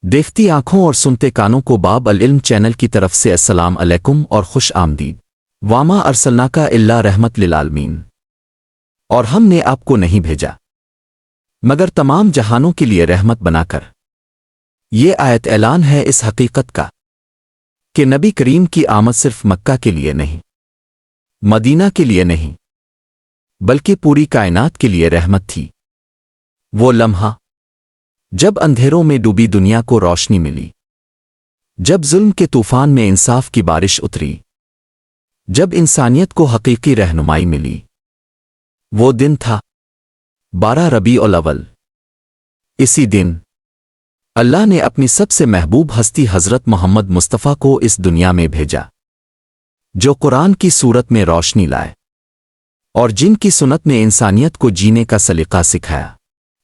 دیکھتی آنکھوں اور سنتے کانوں کو باب العلم چینل کی طرف سے السلام علیکم اور خوش آمدید۔ واما ارسلناکا الا رحمت للعالمین، اور ہم نے آپ کو نہیں بھیجا مگر تمام جہانوں کے لیے رحمت بنا کر۔ یہ آیت اعلان ہے اس حقیقت کا کہ نبی کریم کی آمد صرف مکہ کے لیے نہیں، مدینہ کے لیے نہیں، بلکہ پوری کائنات کے لیے رحمت تھی۔ وہ لمحہ جب اندھیروں میں ڈوبی دنیا کو روشنی ملی، جب ظلم کے طوفان میں انصاف کی بارش اتری، جب انسانیت کو حقیقی رہنمائی ملی، وہ دن تھا 12 ربیع الاول۔ اسی دن اللہ نے اپنی سب سے محبوب ہستی حضرت محمد مصطفیٰ کو اس دنیا میں بھیجا، جو قرآن کی صورت میں روشنی لائے اور جن کی سنت میں انسانیت کو جینے کا سلیقہ سکھایا۔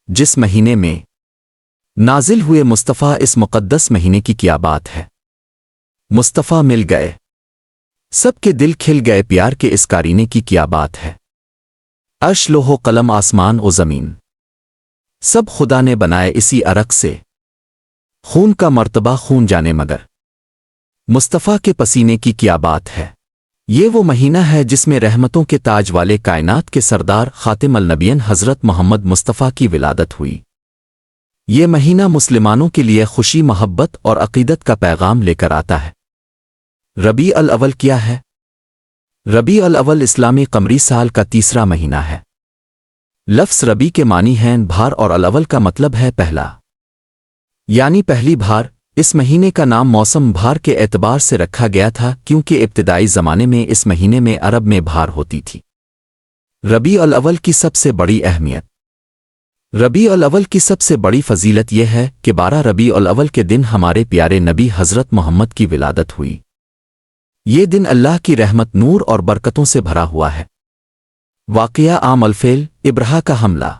جس مہینے میں نازل ہوئے مصطفیٰ، اس مقدس مہینے کی کیا بات ہے۔ مصطفیٰ مل گئے، سب کے دل کھل گئے پیار کے اس کارینے کی کیا بات ہے۔ عرش لوح و قلم آسمان و زمین سب خدا نے بنائے اسی عرق سے، خون کا مرتبہ خون جانے مگر مصطفیٰ کے پسینے کی کیا بات ہے۔ یہ وہ مہینہ ہے جس میں رحمتوں کے تاج والے کائنات کے سردار خاتم النبیین حضرت محمد مصطفیٰ کی ولادت ہوئی۔ یہ مہینہ مسلمانوں کے لیے خوشی، محبت اور عقیدت کا پیغام لے کر آتا ہے۔ ربیع الاول کیا ہے؟ ربیع الاول اسلامی قمری سال کا تیسرا مہینہ ہے۔ لفظ ربیع کے معنی ہیں بہار اور الاول کا مطلب ہے پہلا، یعنی پہلی بہار۔ اس مہینے کا نام موسم بہار کے اعتبار سے رکھا گیا تھا کیونکہ ابتدائی زمانے میں اس مہینے میں عرب میں بہار ہوتی تھی۔ ربیع الاول کی سب سے بڑی اہمیت۔ ربیع الاول کی سب سے بڑی فضیلت یہ ہے کہ 12 ربیع الاول کے دن ہمارے پیارے نبی حضرت محمد کی ولادت ہوئی۔ یہ دن اللہ کی رحمت، نور اور برکتوں سے بھرا ہوا ہے۔ واقعہ عام الفیل ابرہا کا حملہ۔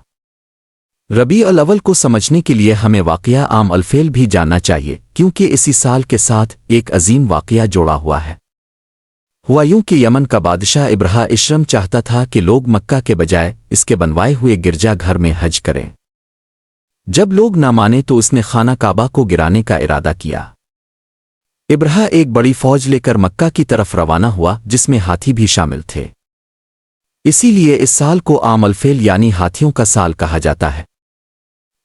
ربیع الاول کو سمجھنے کے لیے ہمیں واقعہ عام الفیل بھی جاننا چاہیے، کیونکہ اسی سال کے ساتھ ایک عظیم واقعہ جوڑا ہوا ہے۔ ہوا یوں کہ یمن کا بادشاہ ابرہا اشرم چاہتا تھا کہ لوگ مکہ کے بجائے اس کے بنوائے ہوئے گرجا گھر میں حج کریں۔ جب لوگ نہ مانے تو اس نے خانہ کعبہ کو گرانے کا ارادہ کیا۔ ابرہا ایک بڑی فوج لے کر مکہ کی طرف روانہ ہوا، جس میں ہاتھی بھی شامل تھے۔ اسی لیے اس سال کو عام الفیل یعنی ہاتھیوں کا سال کہا جاتا ہے۔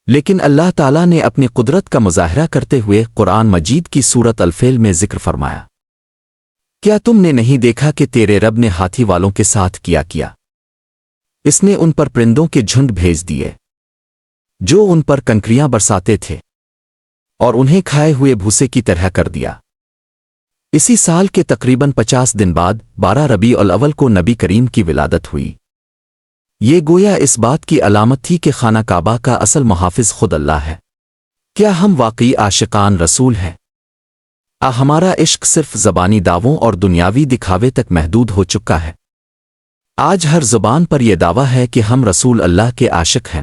لیکن اللہ تعالیٰ نے اپنی قدرت کا مظاہرہ کرتے ہوئے قرآن مجید کی سورت الفیل میں ذکر فرمایا، کیا تم نے نہیں دیکھا کہ تیرے رب نے ہاتھی والوں کے ساتھ کیا؟ اس نے ان پر پرندوں کے جھنڈ بھیج دیے جو ان پر کنکریاں برساتے تھے اور انہیں کھائے ہوئے بھوسے کی طرح کر دیا۔ اسی سال کے تقریباً 50 دن بعد 12 ربیع الاول کو نبی کریم کی ولادت ہوئی۔ یہ گویا اس بات کی علامت تھی کہ خانہ کعبہ کا اصل محافظ خود اللہ ہے۔ کیا ہم واقعی عاشقان رسول ہیں؟ ہمارا عشق صرف زبانی دعووں اور دنیاوی دکھاوے تک محدود ہو چکا ہے؟ آج ہر زبان پر یہ دعویٰ ہے کہ ہم رسول اللہ کے عاشق ہیں۔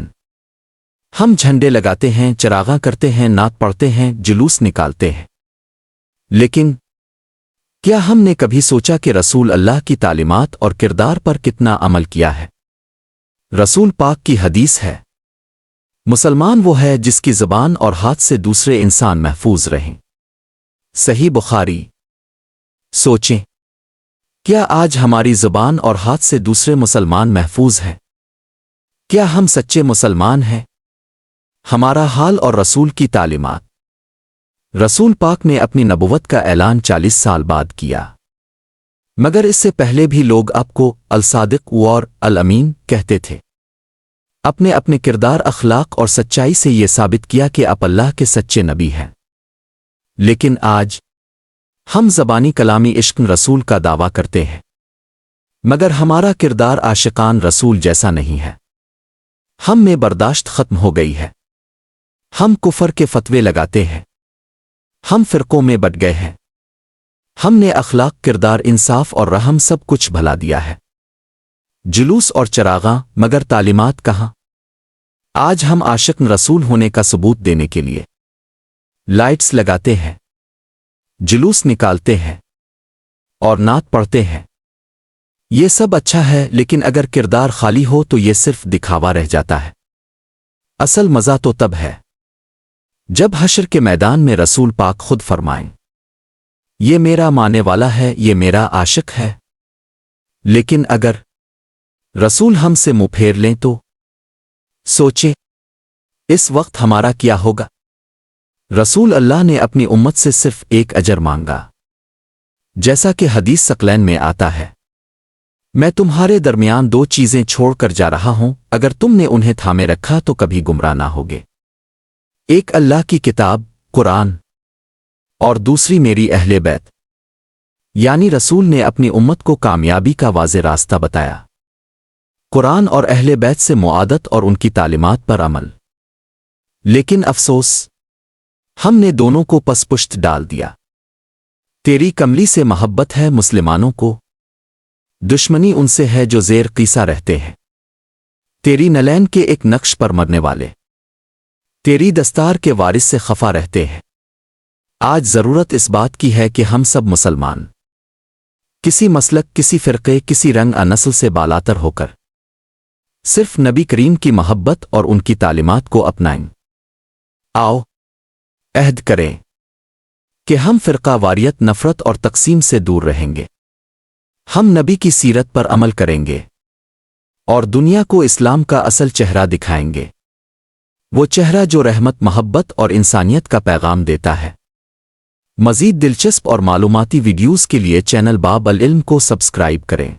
ہم جھنڈے لگاتے ہیں، چراغاں کرتے ہیں، نعت پڑھتے ہیں، جلوس نکالتے ہیں، لیکن کیا ہم نے کبھی سوچا کہ رسول اللہ کی تعلیمات اور کردار پر کتنا عمل کیا ہے؟ رسول پاک کی حدیث ہے، مسلمان وہ ہے جس کی زبان اور ہاتھ سے دوسرے انسان محفوظ رہیں۔ صحیح بخاری۔ سوچیں، کیا آج ہماری زبان اور ہاتھ سے دوسرے مسلمان محفوظ ہیں؟ کیا ہم سچے مسلمان ہیں؟ ہمارا حال اور رسول کی تعلیمات۔ رسول پاک نے اپنی نبوت کا اعلان 40 سال بعد کیا، مگر اس سے پہلے بھی لوگ آپ کو الصادق اور الامین کہتے تھے۔ اپنے اپنے کردار، اخلاق اور سچائی سے یہ ثابت کیا کہ آپ اللہ کے سچے نبی ہیں۔ لیکن آج ہم زبانی کلامی عشق رسول کا دعویٰ کرتے ہیں، مگر ہمارا کردار عاشقان رسول جیسا نہیں ہے۔ ہم میں برداشت ختم ہو گئی ہے، ہم کفر کے فتوے لگاتے ہیں، ہم فرقوں میں بٹ گئے ہیں، ہم نے اخلاق، کردار، انصاف اور رحم سب کچھ بھلا دیا ہے۔ جلوس اور چراغاں، مگر تعلیمات کہاں؟ آج ہم عاشق رسول ہونے کا ثبوت دینے کے لیے لائٹس لگاتے ہیں، جلوس نکالتے ہیں اور نعت پڑھتے ہیں۔ یہ سب اچھا ہے، لیکن اگر کردار خالی ہو تو یہ صرف دکھاوا رہ جاتا ہے۔ اصل مزہ تو تب ہے جب حشر کے میدان میں رسول پاک خود فرمائیں، یہ میرا ماننے والا ہے، یہ میرا عاشق ہے، لیکن اگر رسول ہم سے منہ پھیر لیں تو سوچے اس وقت ہمارا کیا ہوگا؟ رسول اللہ نے اپنی امت سے صرف ایک اجر مانگا، جیسا کہ حدیث ثقلین میں آتا ہے، میں تمہارے درمیان دو چیزیں چھوڑ کر جا رہا ہوں، اگر تم نے انہیں تھامے رکھا تو کبھی گمراہ نہ ہوگے، ایک اللہ کی کتاب قرآن اور دوسری میری اہل بیت۔ یعنی رسول نے اپنی امت کو کامیابی کا واضح راستہ بتایا، قرآن اور اہل بیت سے معادت اور ان کی تعلیمات پر عمل۔ لیکن افسوس، ہم نے دونوں کو پس پشت ڈال دیا۔ تیری کملی سے محبت ہے مسلمانوں کو، دشمنی ان سے ہے جو زیر قیسا رہتے ہیں، تیری نلین کے ایک نقش پر مرنے والے، تیری دستار کے وارث سے خفا رہتے ہیں۔ آج ضرورت اس بات کی ہے کہ ہم سب مسلمان کسی مسلک، کسی فرقے، کسی رنگ نسل سے بالاتر ہو کر صرف نبی کریم کی محبت اور ان کی تعلیمات کو اپنائیں۔ آؤ عہد کریں کہ ہم فرقہ واریت، نفرت اور تقسیم سے دور رہیں گے، ہم نبی کی سیرت پر عمل کریں گے اور دنیا کو اسلام کا اصل چہرہ دکھائیں گے، وہ چہرہ جو رحمت، محبت اور انسانیت کا پیغام دیتا ہے۔ مزید دلچسپ اور معلوماتی ویڈیوز کے لیے چینل باب العلم کو سبسکرائب کریں۔